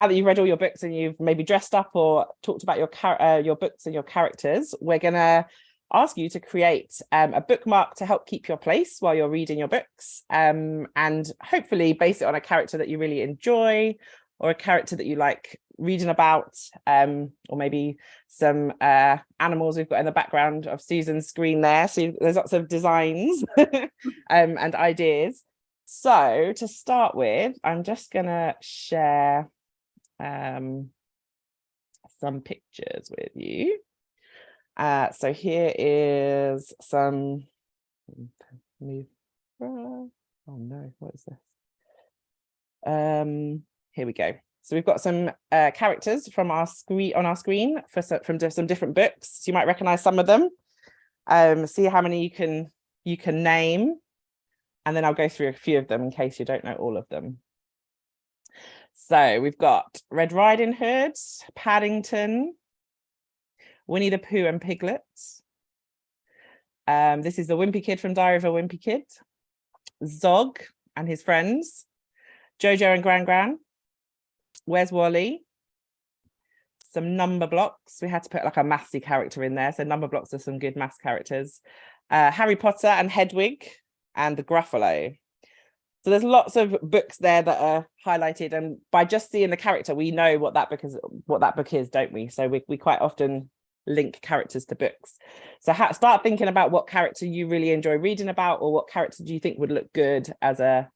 now that you've read all your books and you've maybe dressed up or talked about your books and your characters, we're going to ask you to create a bookmark to help keep your place while you're reading your books, and hopefully base it on a character that you really enjoy or a character that you like reading about, or maybe some animals we've got in the background of Susan's screen there. So there's lots of designs and ideas. So to start with, I'm just going to share some pictures with you. So here is some oh no, what is this? Here we go. So we've got some characters from our screen on our screen from some different books. So you might recognize some of them. See how many you can name, and then I'll go through a few of them in case you don't know all of them. So we've got Red Riding Hood, Paddington, Winnie the Pooh and Piglet. This is the Wimpy Kid from Diary of a Wimpy Kid, Zog and his friends, Jojo and Gran Gran, Where's Wally, some number blocks. We had to put like a mathsy character in there, so number blocks are some good maths characters. Harry Potter and Hedwig and the Gruffalo. So there's lots of books there that are highlighted, and by just seeing the character, we know what that book is, don't we? So we quite often link characters to books. So start thinking about what character you really enjoy reading about, or what character do you think would look good as a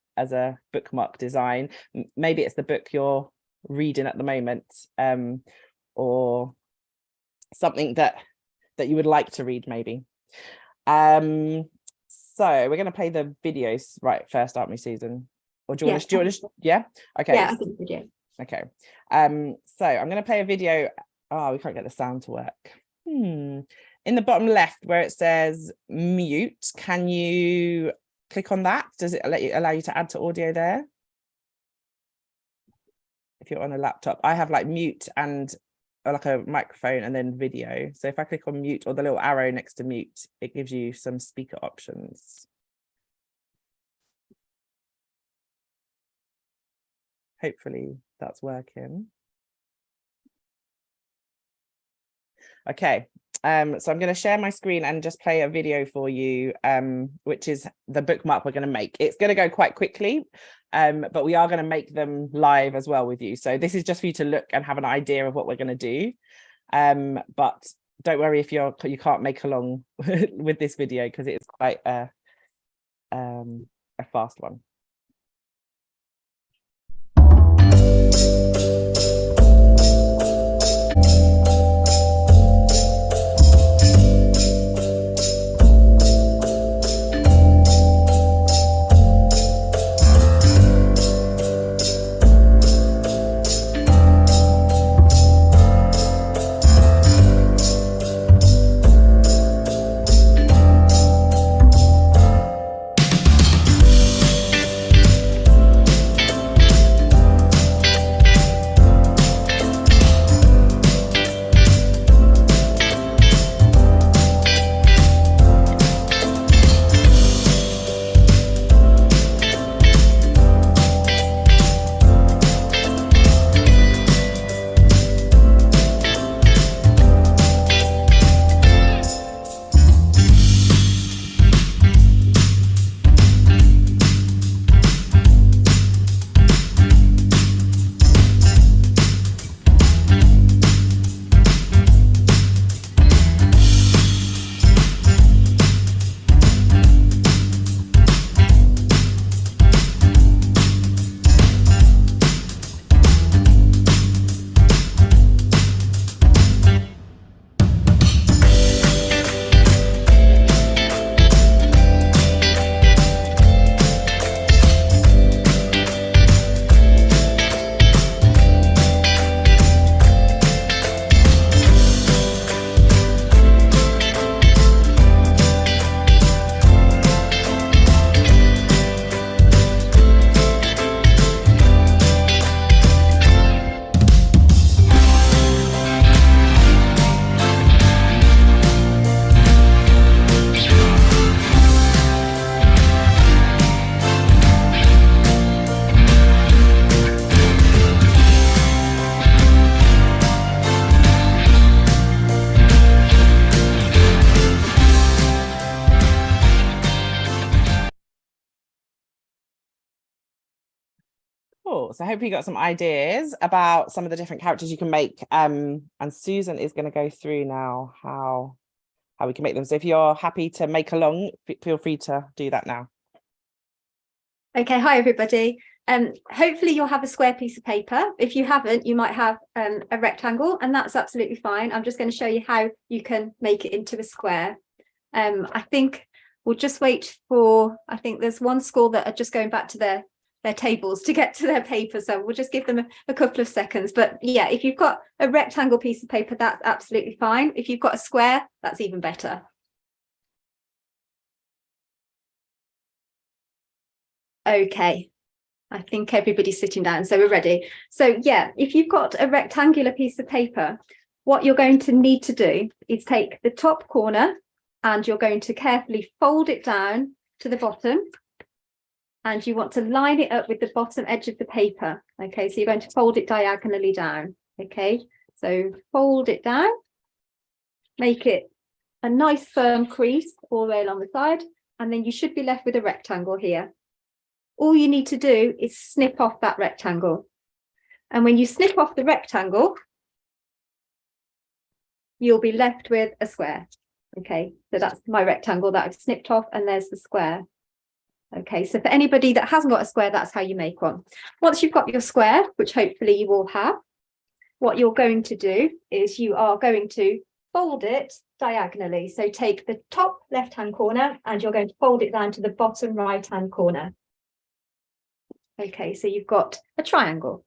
bookmark design. Maybe it's the book you're reading at the moment, or something that you would like to read maybe. So we're going to play the videos right first, aren't we, Susan? Or do you want to yeah, okay, yeah, I think video. Okay. So I'm going to play a video. Oh, we can't get the sound to work. In the bottom left where it says mute, can you click on that? Does it allow you to add to audio there? If you're on a laptop, I have like mute and like a microphone and then video. So if I click on mute or the little arrow next to mute, it gives you some speaker options. Hopefully that's working. Okay, so I'm going to share my screen and just play a video for you, which is the bookmark we're going to make. It's going to go quite quickly, but we are going to make them live as well with you. So this is just for you to look and have an idea of what we're going to do. But don't worry if you can't make along with this video, because it is quite a fast one. Cool. So hopefully you got some ideas about some of the different characters you can make. And Susan is going to go through now how we can make them. So if you're happy to make along, feel free to do that now. Okay, hi everybody. Hopefully you'll have a square piece of paper. If you haven't, you might have a rectangle, and that's absolutely fine. I'm just going to show you how you can make it into a square. I think we'll just wait for, I think there's one school that are just going back to their tables to get to their paper, so we'll just give them a couple of seconds. But yeah, if you've got a rectangle piece of paper, that's absolutely fine. If you've got a square, that's even better. Okay, I think everybody's sitting down, so we're ready. So yeah, if you've got a rectangular piece of paper, what you're going to need to do is take the top corner and you're going to carefully fold it down to the bottom, and you want to line it up with the bottom edge of the paper. Okay, so you're going to fold it diagonally down. Okay, so fold it down, make it a nice firm crease all the way along the side, and then you should be left with a rectangle here. All you need to do is snip off that rectangle. And when you snip off the rectangle, you'll be left with a square. Okay, so that's my rectangle that I've snipped off, and there's the square. Okay, so for anybody that hasn't got a square, that's how you make one. Once you've got your square, which hopefully you will have, what you're going to do is you are going to fold it diagonally. So take the top left-hand corner and you're going to fold it down to the bottom right-hand corner. Okay, so you've got a triangle.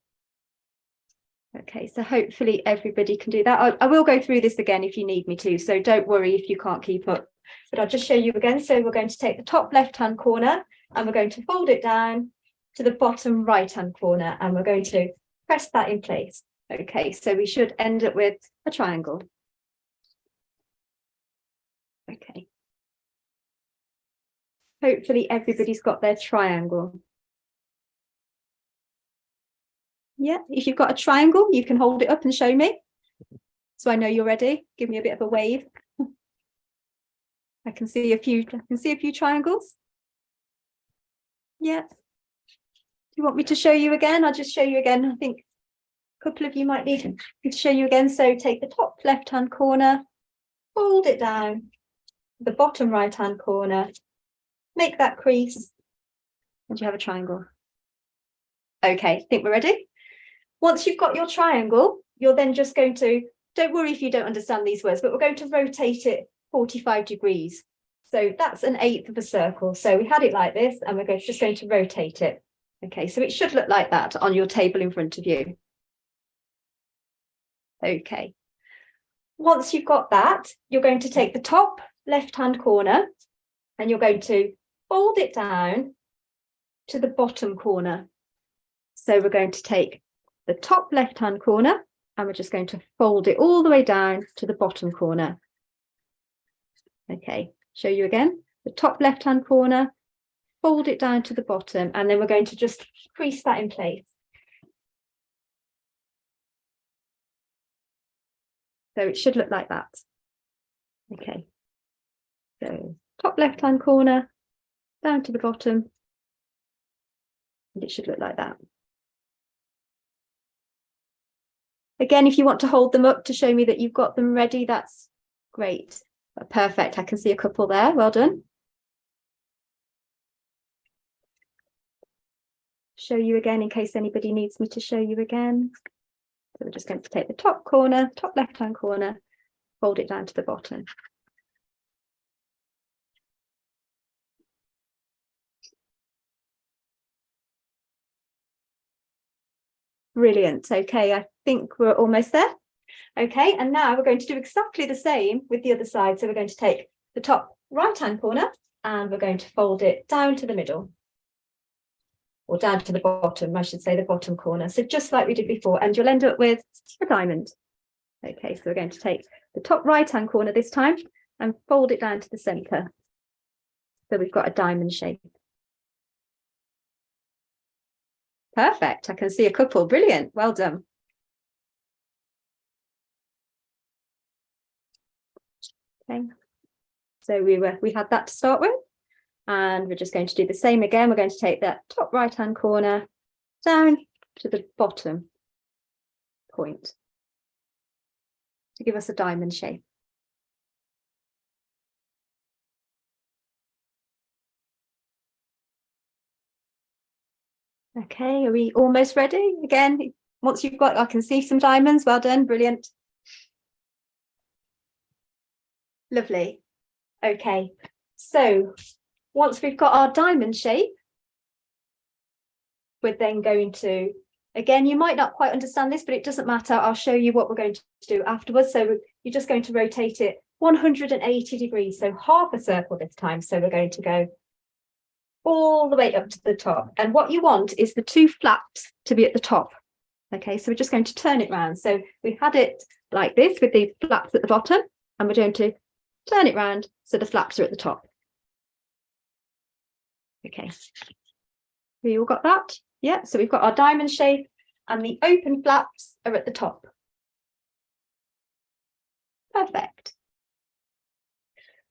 Okay, so hopefully everybody can do that. I will go through this again if you need me to, so don't worry if you can't keep up. But I'll just show you again. So we're going to take the top left-hand corner and we're going to fold it down to the bottom right-hand corner, and we're going to press that in place. Okay, so we should end up with a triangle. Okay. Hopefully everybody's got their triangle. Yeah, if you've got a triangle, you can hold it up and show me. So I know you're ready. Give me a bit of a wave. I can see a few triangles. Yeah. Do you want me to show you again? I'll just show you again. I think a couple of you might need me to show you again. So take the top left-hand corner, fold it down, the bottom right-hand corner, make that crease, and you have a triangle. Okay, I think we're ready. Once you've got your triangle, you're then just going to, don't worry if you don't understand these words, but we're going to rotate it 45 degrees. So that's an eighth of a circle. So we had it like this, and we're just going to rotate it. Okay, so it should look like that on your table in front of you. Okay. Once you've got that, you're going to take the top left-hand corner and you're going to fold it down to the bottom corner. So we're going to take the top left-hand corner and we're just going to fold it all the way down to the bottom corner. Okay, show you again. The top left-hand corner, fold it down to the bottom, and then we're going to just crease that in place. So it should look like that. Okay, so top left-hand corner, down to the bottom, and it should look like that. Again, if you want to hold them up to show me that you've got them ready, that's great. Perfect. I can see a couple there. Well done. Show you again in case anybody needs me to show you again. So we're just going to take the top corner, top left-hand corner, fold it down to the bottom. Brilliant. Okay, I think we're almost there. Okay, and now we're going to do exactly the same with the other side. So we're going to take the top right-hand corner and we're going to fold it down to the middle. Or down to the bottom, I should say, the bottom corner. So just like we did before, and you'll end up with a diamond. Okay, so we're going to take the top right-hand corner this time and fold it down to the centre. So we've got a diamond shape. Perfect. I can see a couple. Brilliant. Well done. Okay. So we had that to start with, and we're just going to do the same again. We're going to take that top right-hand corner down to the bottom point to give us a diamond shape. Okay, are we almost ready? Again, once you've got, I can see some diamonds. Well done, brilliant. Lovely. Okay, so once we've got our diamond shape, we're then going to, again, you might not quite understand this, but it doesn't matter. I'll show you what we're going to do afterwards. So you're just going to rotate it 180 degrees, so half a circle this time. So we're going to go all the way up to the top. And what you want is the two flaps to be at the top. Okay, so we're just going to turn it round. So we had it like this with the flaps at the bottom, and we're going to turn it round so the flaps are at the top. Okay, we all got that? Yeah, so we've got our diamond shape and the open flaps are at the top. Perfect.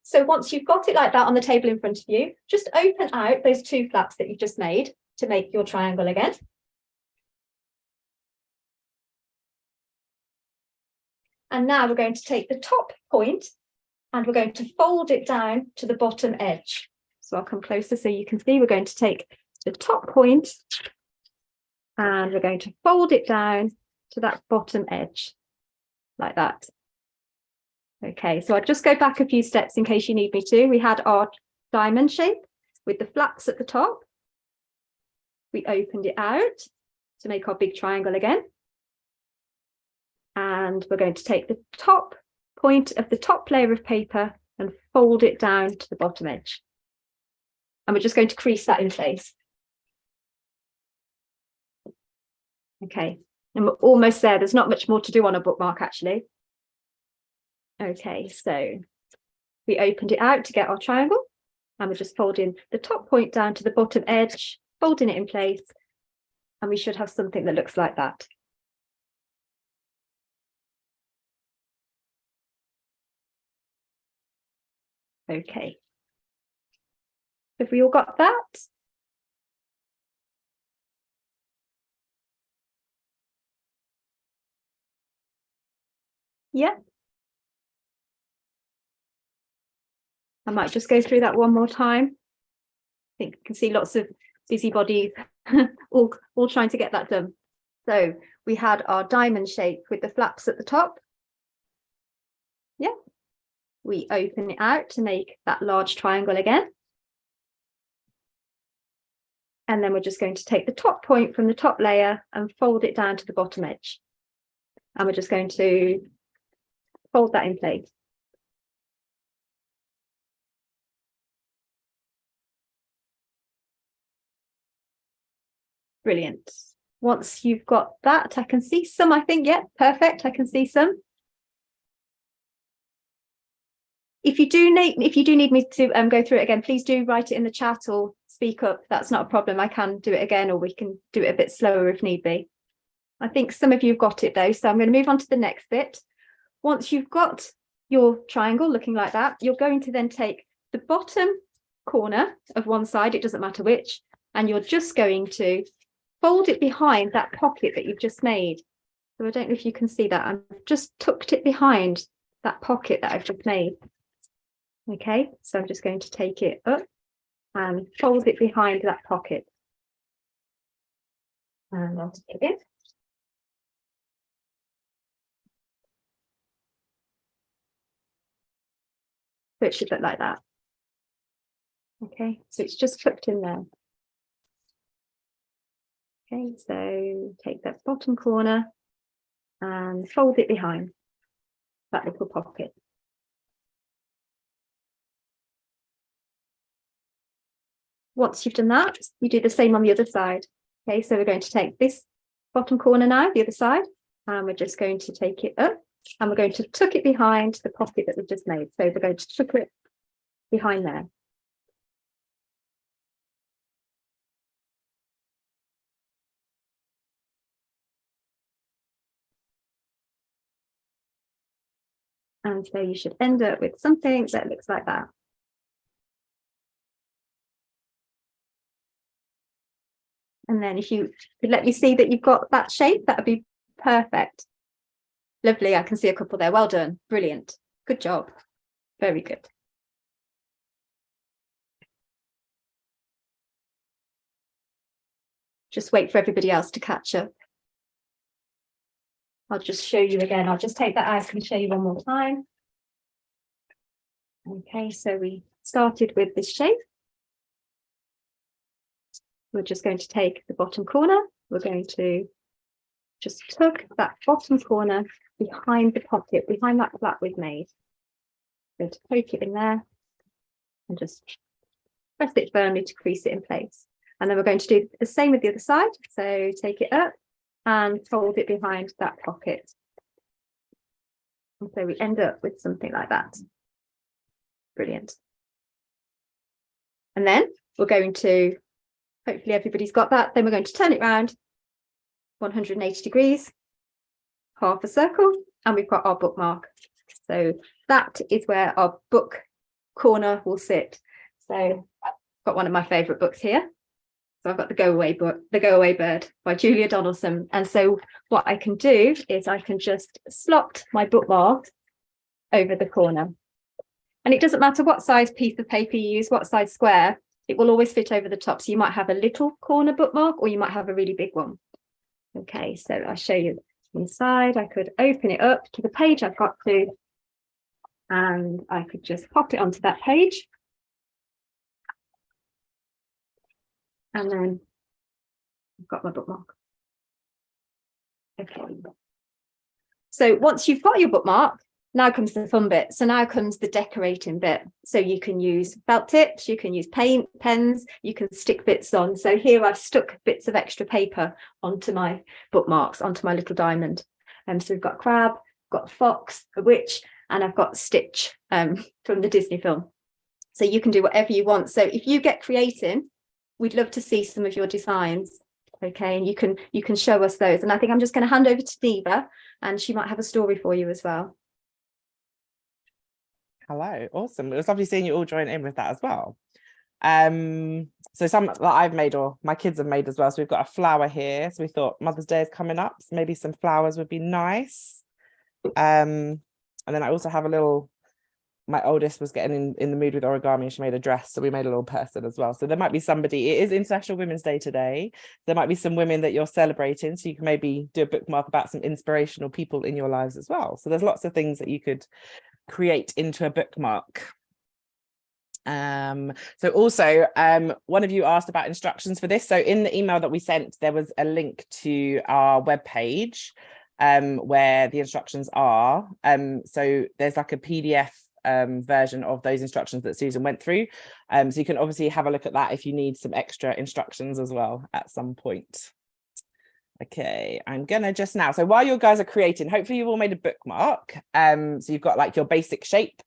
So once you've got it like that on the table in front of you, just open out those two flaps that you've just made to make your triangle again. And now we're going to take the top point and we're going to fold it down to the bottom edge. So I'll come closer so you can see. We're going to take the top point and we're going to fold it down to that bottom edge like that. Okay, so I'll just go back a few steps in case you need me to. We had our diamond shape with the flaps at the top. We opened it out to make our big triangle again. And we're going to take the top point of the top layer of paper and fold it down to the bottom edge. And we're just going to crease that in place. Okay, and we're almost there. There's not much more to do on a bookmark, actually. Okay, so we opened it out to get our triangle, and we're just folding the top point down to the bottom edge, folding it in place, and we should have something that looks like that. Okay. Have we all got that? Yeah. I might just go through that one more time. I think you can see lots of busybodies all trying to get that done. So we had our diamond shape with the flaps at the top. Yeah. We open it out to make that large triangle again. And then we're just going to take the top point from the top layer and fold it down to the bottom edge. And we're just going to fold that in place. Brilliant. Once you've got that, I can see some, I think. Yeah, perfect. I can see some. If you do need me to go through it again, please do write it in the chat or speak up. That's not a problem. I can do it again, or we can do it a bit slower if need be. I think some of you have got it though, so I'm going to move on to the next bit. Once you've got your triangle looking like that, you're going to then take the bottom corner of one side, it doesn't matter which, and you're just going to fold it behind that pocket that you've just made. So I don't know if you can see that. I've just tucked it behind that pocket that I've just made. Okay, so I'm just going to take it up and fold it behind that pocket. And I'll take it. So it should look like that. Okay, so it's just tucked in there. Okay, so take that bottom corner and fold it behind that little pocket. Once you've done that, you do the same on the other side. Okay, so we're going to take this bottom corner now, the other side, and we're just going to take it up and we're going to tuck it behind the pocket that we've just made. So we're going to tuck it behind there. And so you should end up with something that looks like that. And then if you could let me see that you've got that shape, that would be perfect. Lovely. I can see a couple there. Well done. Brilliant. Good job. Very good. Just wait for everybody else to catch up. I'll just show you again. I'll just take that out and show you one more time. Okay, so we started with this shape. We're just going to take the bottom corner. We're going to just tuck that bottom corner behind the pocket, behind that flap we've made. Going to poke it in there and just press it firmly to crease it in place. And then we're going to do the same with the other side. So take it up and fold it behind that pocket. And so we end up with something like that. Brilliant. And then we're going to, hopefully everybody's got that. Then we're going to turn it around 180 degrees, half a circle, and we've got our bookmark. So that is where our book corner will sit. So I've got one of my favourite books here. So I've got The Go Away book, The Go Away Bird by Julia Donaldson. And so what I can do is I can just slot my bookmark over the corner. And it doesn't matter what size piece of paper you use, what size square, it will always fit over the top. So you might have a little corner bookmark or you might have a really big one. Okay, so I'll show you inside. I could open it up to the page I've got to, and I could just pop it onto that page. And then I've got my bookmark. Okay. So once you've got your bookmark, now comes the fun bit. So now comes the decorating bit. So you can use felt tips, you can use paint, pens, you can stick bits on. So here I've stuck bits of extra paper onto my bookmarks, onto my little diamond. So we've got a crab, got a fox, a witch, and I've got Stitch from the Disney film. So you can do whatever you want. So if you get creating, we'd love to see some of your designs. Okay, and you can show us those. And I think I'm just going to hand over to Diva, and she might have a story for you as well. Hello, awesome. It was lovely seeing you all join in with that as well. So some that I've made or my kids have made as well. So we've got a flower here. So we thought Mother's Day is coming up, so maybe some flowers would be nice. And then I also have a little, my oldest was getting in the mood with origami and she made a dress. So we made a little person as well. So there might be somebody, it is International Women's Day today. There might be some women that you're celebrating. So you can maybe do a bookmark about some inspirational people in your lives as well. So there's lots of things that you could create into a bookmark. So also one of you asked about instructions for this. So in the email that we sent, there was a link to our webpage where the instructions are. So there's like a PDF version of those instructions that Susan went through. So you can obviously have a look at that if you need some extra instructions as well at some point. Okay, I'm gonna just now, so while you guys are creating, hopefully you've all made a bookmark. So you've got like your basic shape,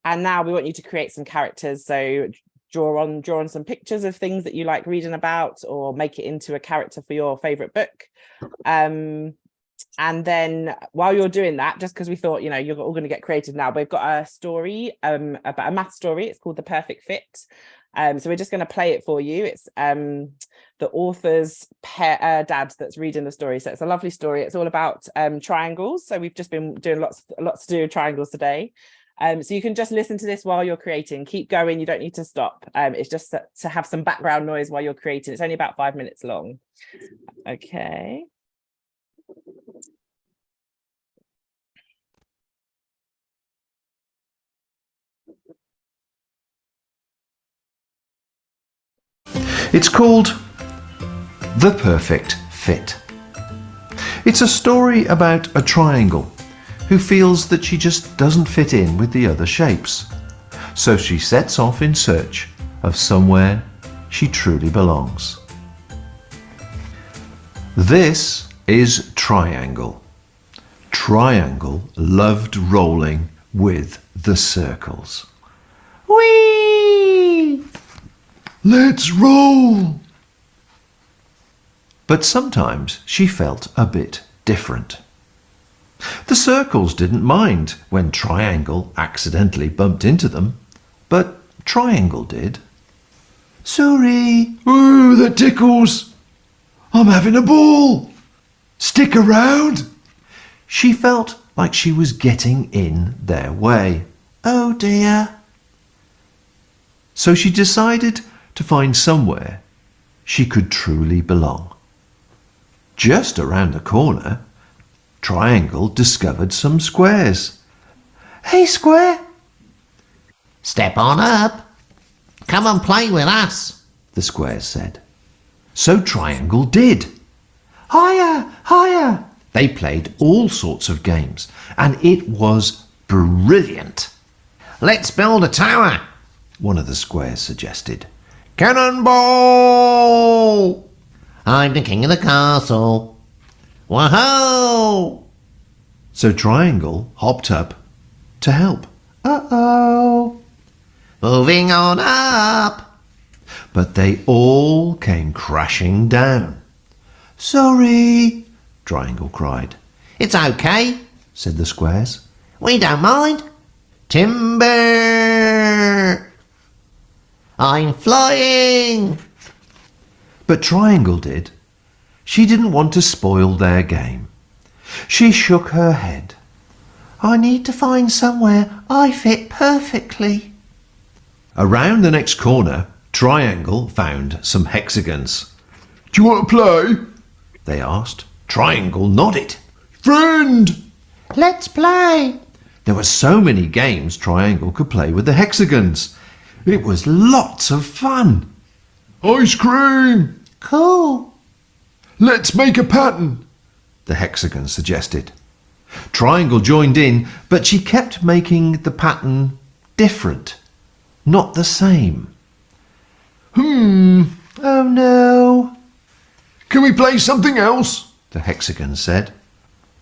and now we want you to create some characters. So draw on some pictures of things that you like reading about, or make it into a character for your favorite book. And then while you're doing that, just because we thought, you know, you're all going to get creative now, but we've got a story about a math story. It's called The Perfect Fit. So we're just going to play it for you. It's the author's dad that's reading the story. So it's a lovely story. It's all about triangles. So we've just been doing lots to do with triangles today. So you can just listen to this while you're creating. Keep going. You don't need to stop. It's just to have some background noise while you're creating. It's only about 5 minutes long. Okay. It's called The Perfect Fit. It's a story about a triangle who feels that she just doesn't fit in with the other shapes. So she sets off in search of somewhere she truly belongs. This is Triangle. Triangle loved rolling with the circles. Whee! Let's roll! But sometimes she felt a bit different. The circles didn't mind when Triangle accidentally bumped into them, but Triangle did. Sorry, ooh, that tickles. I'm having a ball. Stick around. She felt like she was getting in their way. Oh dear. So she decided to find somewhere she could truly belong. Just around the corner, Triangle discovered some squares. Hey, Square! Step on up. Come and play with us, the squares said. So Triangle did. Higher, higher! They played all sorts of games, and it was brilliant. Let's build a tower, one of the squares suggested. Cannonball! I'm the king of the castle. Whoa! So Triangle hopped up to help. Uh-oh! Moving on up. But they all came crashing down. Sorry, Triangle cried. It's okay, said the squares. we don't mind. Timber! I'm flying! But Triangle did. She didn't want to spoil their game. She shook her head. I need to find somewhere I fit perfectly. Around the next corner, Triangle found some hexagons. Do you want to play? They asked. Triangle nodded. Friend! Let's play. There were so many games Triangle could play with the hexagons. It was lots of fun. Ice cream! Cool. Let's make a pattern, the hexagon suggested. Triangle joined in, but she kept making the pattern different, not the same. Oh no. Can we play something else? The hexagon said.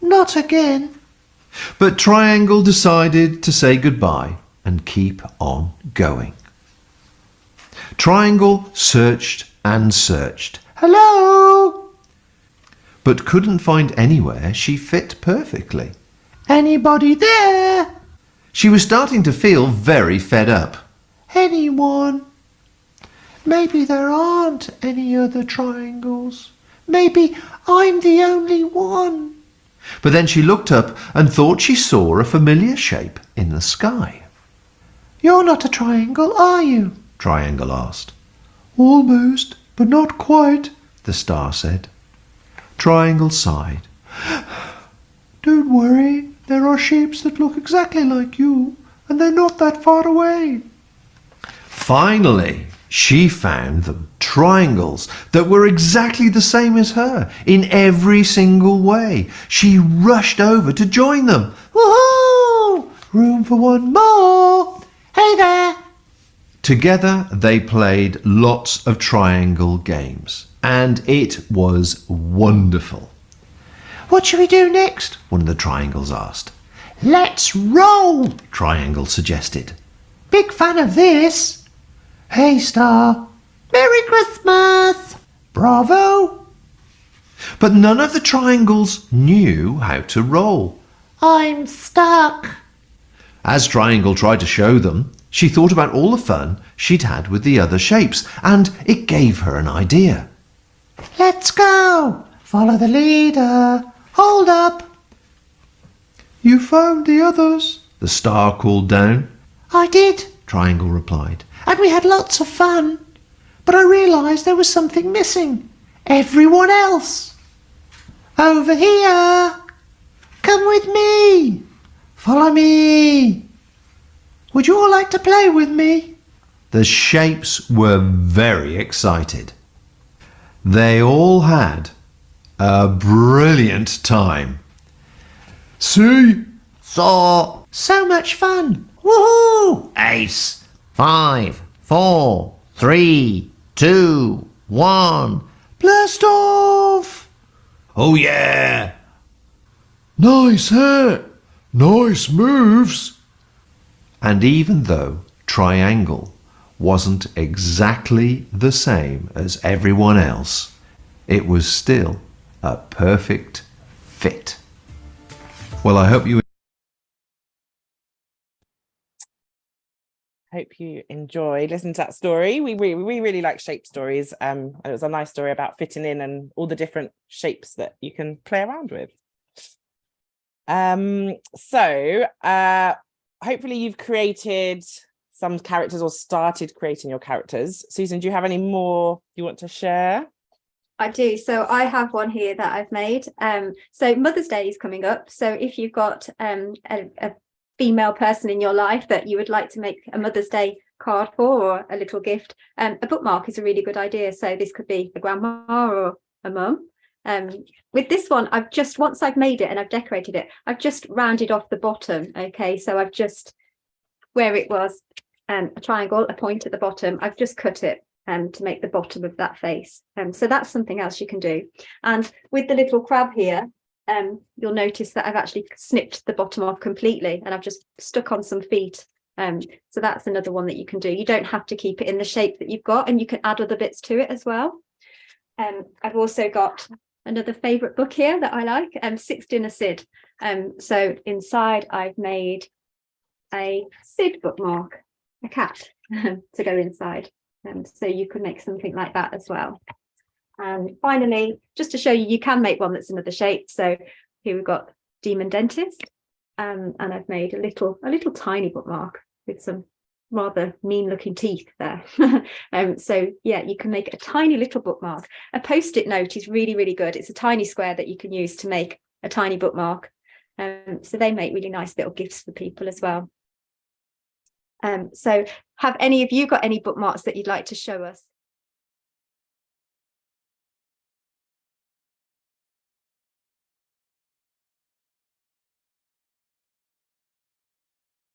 Not again. But Triangle decided to say goodbye and keep on going. Triangle searched and searched. Hello! But couldn't find anywhere she fit perfectly. Anybody there? She was starting to feel very fed up. Anyone? Maybe there aren't any other triangles. Maybe I'm the only one. But then she looked up and thought she saw a familiar shape in the sky. You're not a triangle, are you? Triangle asked. Almost, but not quite, the star said. Triangle sighed. Don't worry, there are shapes that look exactly like you, and they're not that far away. Finally, she found them, triangles that were exactly the same as her in every single way. She rushed over to join them. Woohoo! Room for one more. Hey there. Together they played lots of triangle games, and it was wonderful. What shall we do next? One of the triangles asked. Let's roll, Triangle suggested. Big fan of this. Hey, Star. Merry Christmas. Bravo. But none of the triangles knew how to roll. I'm stuck. As Triangle tried to show them, she thought about all the fun she'd had with the other shapes, and it gave her an idea. Let's go. Follow the leader. Hold up. You found the others, the star called down. I did, Triangle replied. and we had lots of fun. But I realised there was something missing. Everyone else. Over here. Come with me. Follow me. Would you all like to play with me? The shapes were very excited. They all had a brilliant time. See? So much fun. Woohoo! Ace. 5, 4, 3, 2, 1. Blast off! Oh yeah! Nice hair! Nice moves! And even though Triangle wasn't exactly the same as everyone else, it was still a perfect fit. Well, I hope you hope you enjoyed listening to that story. We really like shape stories. And it was a nice story about fitting in and all the different shapes that you can play around with. So hopefully you've created some characters or started creating your characters. Susan, do you have any more you want to share? I do. So I have one here that I've made. So Mother's Day is coming up. So if you've got a female person in your life that you would like to make a Mother's Day card for, or a little gift, a bookmark is a really good idea. So this could be a grandma or a mum. With this one, once I've made it and I've decorated it, I've just rounded off the bottom. Okay, so I've just, where it was a triangle, a point at the bottom, I've just cut it to make the bottom of that face. So that's something else you can do. And with the little crab here, you'll notice that I've actually snipped the bottom off completely, and I've just stuck on some feet. So that's another one that you can do. You don't have to keep it in the shape that you've got, and you can add other bits to it as well. I've also got another favourite book here that I like, Six Dinner Sid. So inside I've made a Sid bookmark, a cat to go inside. So you could make something like that as well. And finally, just to show you, you can make one that's another shape. So here we've got Demon Dentist, and I've made a little tiny bookmark with some rather mean looking teeth there. So yeah, you can make a tiny little bookmark. A post-it note is really good. It's a tiny square that you can use to make a tiny bookmark. So they make really nice little gifts for people as well. So have any of you got any bookmarks that you'd like to show us?